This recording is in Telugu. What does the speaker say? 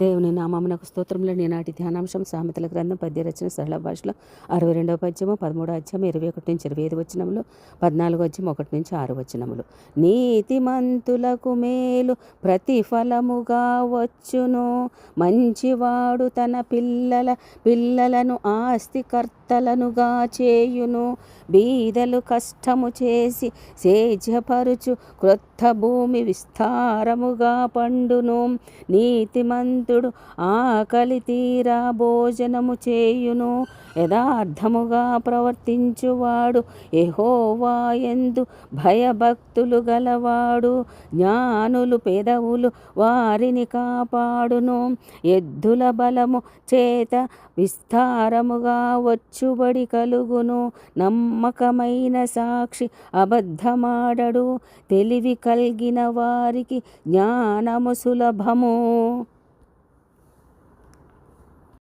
దేవుని నామమునకు స్తోత్రములు. నేనాటి ధ్యానాంశం సామెతల గ్రంథం పద్య రచన సరళ భాషలో 62వ పద్యము 13వ అధ్యాయం 21 నుంచి 25 వచనములు, 14వ అధ్యాయం 1 నుంచి 6 వచనములు. నీతిమంతులకు మేలు ప్రతిఫలముగా వచ్చును, మంచివాడు తన పిల్లలను ఆస్తికర్తలనుగా చేయును. బీదలు కష్టము చేసి సేద్యపరుచు క్రొత్త భూమి విస్తారముగా పండును. నీతిమంతుడు ఆకలి తీరా భోజనము చేయును. యథార్థముగా ప్రవర్తించువాడు యెహోవా యందు భయభక్తులు గలవాడు. జ్ఞానులు పెదవులు వారిని కాపాడును. ఎద్దుల బలము చేత విస్తారముగా వచ్చుబడి కలుగును. నమ్మకమైన సాక్షి అబద్ధమాడడు. తెలివి కలిగిన వారికి జ్ఞానము సులభము.